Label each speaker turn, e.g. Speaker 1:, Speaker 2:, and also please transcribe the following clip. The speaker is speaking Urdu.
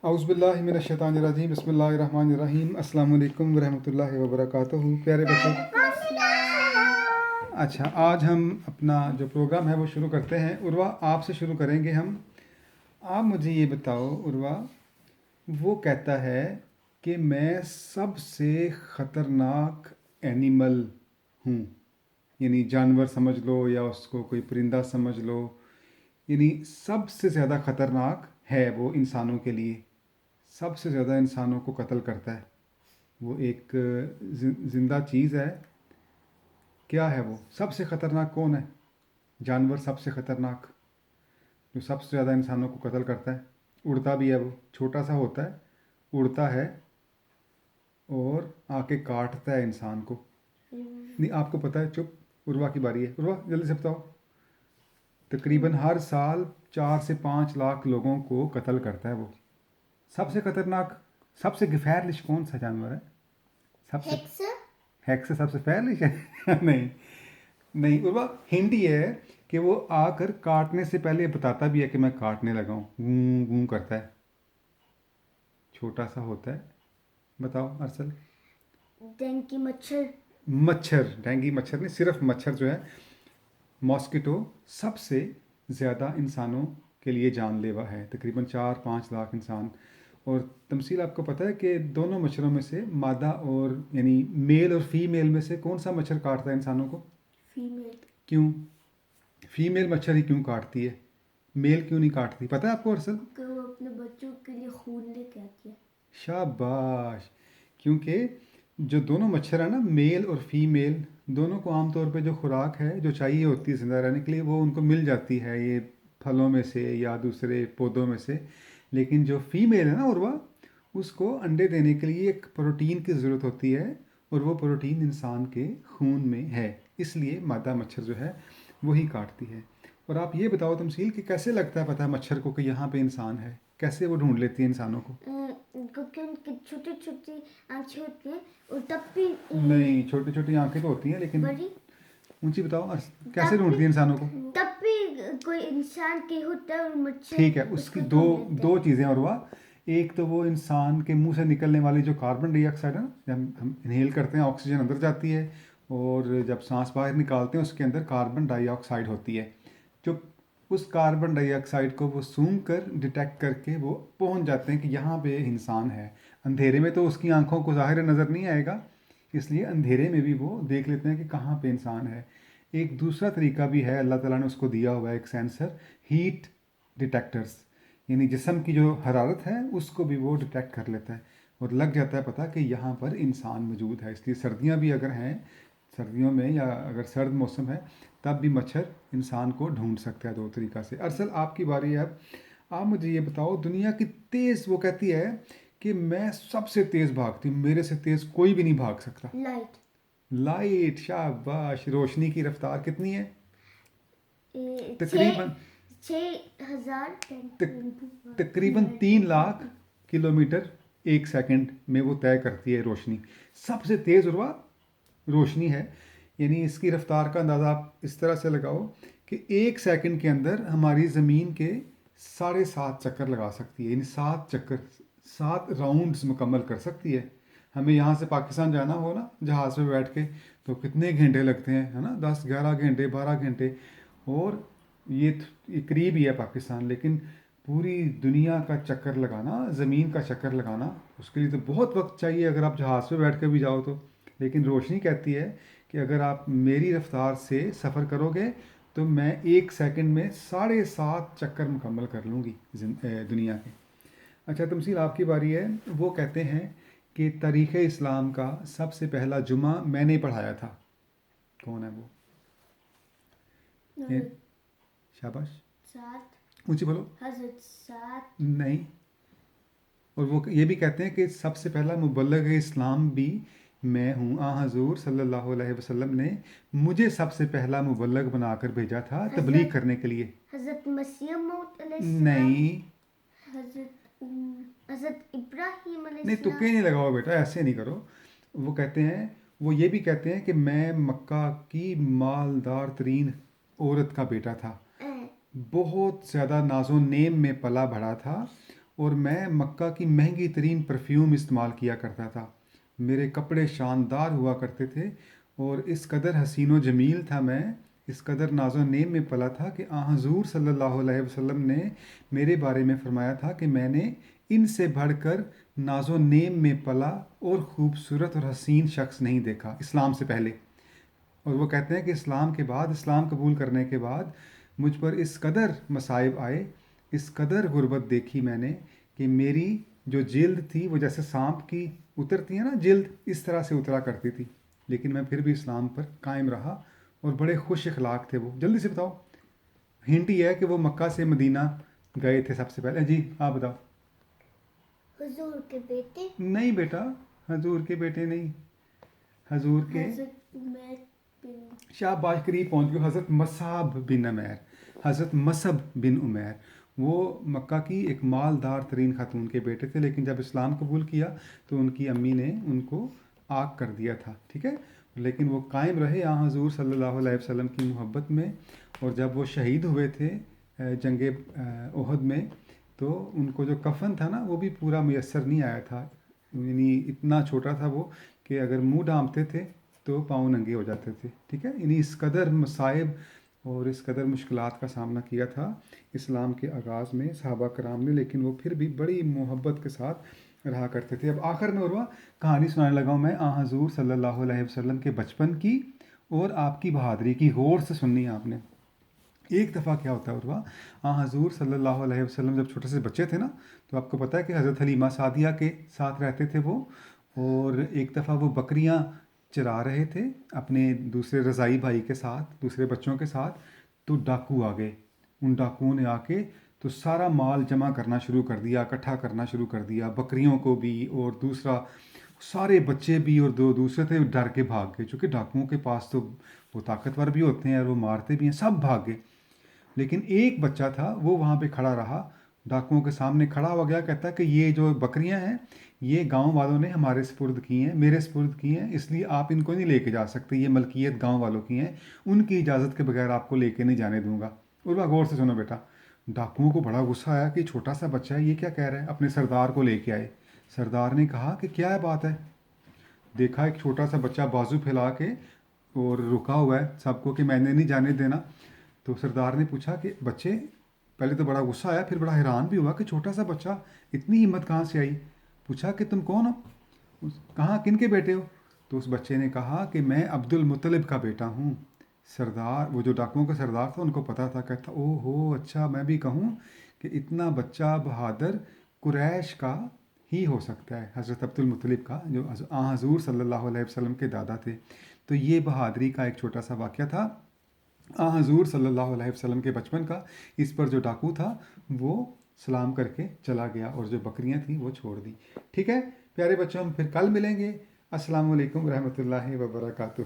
Speaker 1: اعوذ باللہ من الشیطان الرجیم بسم اللہ الرحمن الرحیم السلام علیکم ورحمۃ اللہ وبرکاتہ پیارے بچوں. اچھا، آج ہم اپنا جو پروگرام ہے وہ شروع کرتے ہیں. عروہ آپ سے شروع کریں گے ہم. آپ مجھے یہ بتاؤ عروہ، وہ کہتا ہے کہ میں سب سے خطرناک اینیمل ہوں، یعنی جانور سمجھ لو یا اس کو کوئی پرندہ سمجھ لو، یعنی سب سے زیادہ خطرناک ہے وہ انسانوں کے لیے، سب سے زیادہ انسانوں کو قتل کرتا ہے. وہ ایک زندہ چیز ہے. کیا ہے وہ؟ سب سے خطرناک کون ہے جانور؟ سب سے خطرناک جو سب سے زیادہ انسانوں کو قتل کرتا ہے، اڑتا بھی ہے، وہ چھوٹا سا ہوتا ہے، اڑتا ہے اور آ کے کاٹتا ہے انسان کو. نہیں، آپ کو پتہ ہے. چپ، عروہ کی باری ہے. عروہ جلدی سے بتاؤ. تقریباً ہر سال 4 سے 5 لاکھ لوگوں کو قتل کرتا ہے وہ. سب سے خطرناک، سب سے گفیرلش کون سا جانور ہے؟ سب سے ہیکس سب سے فیرلش ہے؟ نہیں نہیں عروہ، ہنٹ یہ ہے کہ وہ آ کر کاٹنے سے پہلے بتاتا بھی ہے کہ میں کاٹنے لگا ہوں. گوں گوں کرتا ہے، چھوٹا سا ہوتا ہے. بتاؤ ارسل.
Speaker 2: ڈینگی مچھر.
Speaker 1: مچھر. ڈینگی مچھر نہیں، صرف مچھر جو ہے ماسکیٹو سب سے زیادہ انسانوں کے لیے جان لیوا ہے. تقریباً 4-5 لاکھ انسان. اور تمثیل آپ کو پتہ ہے کہ دونوں مچھروں میں سے مادہ اور یعنی میل اور فیمیل میں سے کون سا مچھر کاٹتا ہے انسانوں کو؟
Speaker 2: فیمیل.
Speaker 1: کیوں؟ فیمیل مچھر ہی کیوں کاٹتی ہے؟ میل کیوں نہیں کاٹتی؟ پتہ ہے آپ کو ارسل؟
Speaker 2: کہ وہ اپنے بچوں کے لیے خون لے کے آتی ہے.
Speaker 1: شاباش. کیونکہ جو دونوں مچھر ہیں نا، میل اور فیمیل، دونوں کو عام طور پہ جو خوراک ہے جو چاہیے ہوتی ہے زندہ رہنے کے لیے وہ ان کو مل جاتی ہے، یہ پھلوں میں سے یا دوسرے پودوں میں سے. لیکن جو فیمیل ہے نا عروہ، اس کو انڈے دینے کے لیے ایک پروٹین کی ضرورت ہوتی ہے، اور وہ پروٹین انسان کے خون میں ہے. اس لیے مادہ مچھر جو ہے وہی کاٹتی ہے. اور آپ یہ بتاؤ تمثیل کہ کیسے لگتا ہے پتہ ہے مچھر کو کہ یہاں پہ انسان ہے؟ کیسے وہ ڈھونڈ لیتی ہے انسانوں کو؟
Speaker 2: کیونکہ ان کی چھوٹی چھوٹی آنکھیں ہوتی ہیں اور تب بھی
Speaker 1: نہیں، چھوٹی چھوٹی آنکھیں تو ہوتی ہیں لیکن
Speaker 2: بڑی.
Speaker 1: اونچی بتاؤ کیسے ڈھونڈتی ہے انسانوں کو؟
Speaker 2: تب بھی کوئی انسان کے ہوتا ہے اور مچھر.
Speaker 1: ٹھیک ہے، اس کی دو چیزیں اور ہوا. ایک تو وہ انسان کے منہ سے نکلنے والی جو کاربن ڈائی آکسائڈ ہے نا، جب ہم انہیل کرتے ہیں آکسیجن اندر جاتی ہے، اور جب سانس باہر نکالتے ہیں اس کے اندر کاربن ڈائی آکسائڈ ہوتی ہے. جو اس کاربن ڈائی آکسائڈ کو وہ سونگھ کر ڈیٹیکٹ کر کے وہ پہنچ جاتے ہیں کہ یہاں پہ انسان ہے. اندھیرے میں تو اس کی آنکھوں کو ظاہر نظر نہیں آئے گا، اس لیے اندھیرے میں بھی وہ دیکھ لیتے ہیں کہ کہاں پہ انسان ہے. ایک دوسرا طریقہ بھی ہے، اللہ تعالیٰ نے اس کو دیا ہوا ہے ایک سینسر، ہیٹ ڈیٹیکٹرز، یعنی جسم کی جو حرارت ہے اس کو بھی وہ ڈیٹیکٹ کر لیتا ہے اور لگ جاتا ہے پتہ کہ یہاں پر انسان موجود ہے. اس لیے سردیاں بھی اگر ہیں، سردیوں میں یا اگر سرد موسم ہے تب بھی مچھر انسان کو ڈھونڈ سکتا ہے 2 طریقہ سے. ارسل آپ کی باری ہے اب. آپ مجھے یہ بتاؤ، دنیا کی تیز، وہ کہتی ہے کہ میں سب سے تیز بھاگتی ہوں، میرے سے تیز کوئی بھی نہیں بھاگ سکتا.
Speaker 2: لائٹ.
Speaker 1: لائٹ. شاباش. روشنی کی رفتار کتنی ہے؟ تقریباً 3 لاکھ کلومیٹر 1 سیکنڈ میں وہ طے کرتی ہے روشنی. سب سے تیز عروہ روشنی ہے. یعنی اس کی رفتار کا اندازہ آپ اس طرح سے لگاؤ کہ 1 سیکنڈ کے اندر ہماری زمین کے 7.5 چکر لگا سکتی ہے، یعنی 7 چکر، 7 راؤنڈز مکمل کر سکتی ہے. ہمیں یہاں سے پاکستان جانا ہو نا جہاز پہ بیٹھ کے تو کتنے گھنٹے لگتے ہیں، ہے نا؟ 10-11 گھنٹے، 12 گھنٹے. اور یہ قریب ہی ہے پاکستان، لیکن پوری دنیا کا چکر لگانا، زمین کا چکر لگانا، اس کے لیے تو بہت وقت چاہیے اگر آپ جہاز پہ بیٹھ کے بھی جاؤ تو. لیکن روشنی کہتی ہے کہ اگر آپ میری رفتار سے سفر کرو گے تو میں 1 سیکنڈ میں 7.5 چکر مکمل کر لوں گی دنیا کے. اچھا تمثیل آپ کی باری ہے. وہ کہتے ہیں کہ تاریخ اسلام کا سب سے پہلا جمعہ میں نے پڑھایا تھا. کون ہے وہ؟ شاباش. اونچی بولو.
Speaker 2: حضرت سعد.
Speaker 1: نہیں. اور وہ یہ بھی کہتے ہیں کہ سب سے پہلا مبلغ اسلام بھی میں ہوں. حضور صلی اللہ علیہ وسلم نے مجھے سب سے پہلا مبلغ بنا کر بھیجا تھا تبلیغ کرنے کے لیے.
Speaker 2: حضرت مسیح موعود علیہ السلام.
Speaker 1: نہیں.
Speaker 2: حضرت ابراہیم علیہ
Speaker 1: نہیں،
Speaker 2: السلام.
Speaker 1: تکے نہیں لگاؤ بیٹا، ایسے نہیں کرو. وہ کہتے ہیں، وہ یہ بھی کہتے ہیں کہ میں مکہ کی مالدار ترین عورت کا بیٹا تھا، بہت زیادہ ناز و نیم میں پلا بڑھا تھا، اور میں مکہ کی مہنگی ترین پرفیوم استعمال کیا کرتا تھا، میرے کپڑے شاندار ہوا کرتے تھے، اور اس قدر حسین و جمیل تھا میں، اس قدر ناز و نیم میں پلا تھا کہ حضور صلی اللہ علیہ وسلم نے میرے بارے میں فرمایا تھا کہ میں نے ان سے بڑھ کر ناز و نیم میں پلا اور خوبصورت اور حسین شخص نہیں دیکھا اسلام سے پہلے۔ اور وہ کہتے ہیں کہ اسلام کے بعد، اسلام قبول کرنے کے بعد مجھ پر اس قدر مصائب آئے، اس قدر غربت دیکھی میں نے کہ میری جو جلد تھی وہ جیسے سانپ کی اترتی ہے نا جلد، اس طرح سے اترا کرتی تھی، لیکن میں پھر بھی اسلام پر قائم رہا، اور بڑے خوش اخلاق تھے وہ۔ جلدی سے بتاؤ، ہنٹ یہ ہے کہ وہ مکہ سے مدینہ گئے تھے سب سے پہلے۔ جی آپ بتاؤ۔
Speaker 2: حضور کے بیٹے
Speaker 1: نہیں بیٹا، حضور کے بیٹے نہیں، حضور کے
Speaker 2: حضرت عمر بن
Speaker 1: شاباش، قریب پہنچ گئے، حضرت مصعب بن عمیر، حضرت مصعب بن عمیر۔ وہ مکہ کی ایک مالدار ترین خاتون کے بیٹے تھے، لیکن جب اسلام قبول کیا تو ان کی امی نے ان کو آگ کر دیا تھا، ٹھیک ہے، لیکن وہ قائم رہے حضور صلی اللہ علیہ وسلم کی محبت میں، اور جب وہ شہید ہوئے تھے جنگ احد میں، تو ان کو جو کفن تھا نا وہ بھی پورا میسر نہیں آیا تھا، یعنی اتنا چھوٹا تھا وہ کہ اگر منہ ڈھانپتے تھے تو پاؤں ننگے ہو جاتے تھے، ٹھیک ہے، یعنی اس قدر مصائب اور اس قدر مشکلات کا سامنا کیا تھا اسلام کے آغاز میں صحابہ کرام نے، لیکن وہ پھر بھی بڑی محبت کے ساتھ رہا کرتے تھے۔ اب آخر میں عروہ کہانی سنانے لگا ہوں میں حضور صلی اللہ علیہ وسلم کے بچپن کی اور آپ کی بہادری کی، غور سے سننی ہے آپ نے۔ ایک دفعہ کیا ہوتا ہے عروہ، حضور صلی اللہ علیہ وسلم جب چھوٹے سے بچے تھے نا، تو آپ کو پتہ ہے کہ حضرت حلیمہ سعدیہ کے ساتھ رہتے تھے وہ، اور ایک دفعہ وہ بکریاں چرا رہے تھے اپنے دوسرے رضائی بھائی کے ساتھ، دوسرے بچوں کے ساتھ، تو ڈاکو آ گئے، ان ڈاکوؤں نے آ کے تو سارا مال جمع کرنا شروع کر دیا، اکٹھا کرنا شروع کر دیا، بکریوں کو بھی اور دوسرا سارے بچے بھی، اور دو دوسرے تھے ڈر کے بھاگ گئے، چونکہ ڈاکوؤں کے پاس تو وہ طاقتور بھی ہوتے ہیں اور وہ مارتے بھی ہیں، سب بھاگ گئے، لیکن ایک بچہ تھا وہ وہاں پہ کھڑا رہا، ڈاکوؤں کے سامنے کھڑا ہو گیا، کہتا ہے کہ یہ جو بکریاں ہیں یہ گاؤں والوں نے ہمارے سپرد کی ہیں، میرے سپرد کی ہیں، اس لیے آپ ان کو نہیں لے کے جا سکتے، یہ ملکیت گاؤں والوں کی ہیں، ان کی اجازت کے بغیر آپ کو لے کے نہیں جانے دوں گا۔ اور وہ غور سے سنو بیٹا، ڈاکوؤں کو بڑا غصہ آیا کہ چھوٹا سا بچہ ہے، یہ کیا کہہ رہا ہے، اپنے سردار کو لے کے آئے، سردار نے کہا کہ کیا ہے بات ہے، دیکھا ایک چھوٹا سا بچہ بازو پھیلا کے اور رکا ہوا ہے سب کو کہ میں نے نہیں جانے دینا، تو سردار نے پوچھا کہ بچے، پہلے تو بڑا غصہ آیا، پھر بڑا حیران بھی ہوا کہ چھوٹا سا بچہ، اتنی ہمت کہاں سے آئی، پوچھا کہ تم کون ہو، کہاں کن کے بیٹے ہو، تو اس بچے نے کہا کہ میں عبد المطلب کا بیٹا ہوں۔ سردار، وہ جو ڈاکوؤں کا سردار تھا، ان کو پتا تھا، کہتا او ہو اچھا، میں بھی کہوں کہ اتنا بچہ بہادر قریش کا ہی ہو سکتا ہے، حضرت عبد المطلب کا، جو حضور صلی اللہ علیہ وسلم کے دادا تھے۔ تو یہ بہادری کا ایک چھوٹا سا واقعہ تھا حضور صلی اللہ علیہ وسلم کے بچپن کا۔ اس پر جو ڈاکو تھا وہ سلام کر کے چلا گیا، اور جو بکریاں تھیں وہ چھوڑ دی، ٹھیک ہے پیارے بچوں، ہم پھر کل ملیں گے۔ السلام علیکم ورحمۃ اللہ وبرکاتہ۔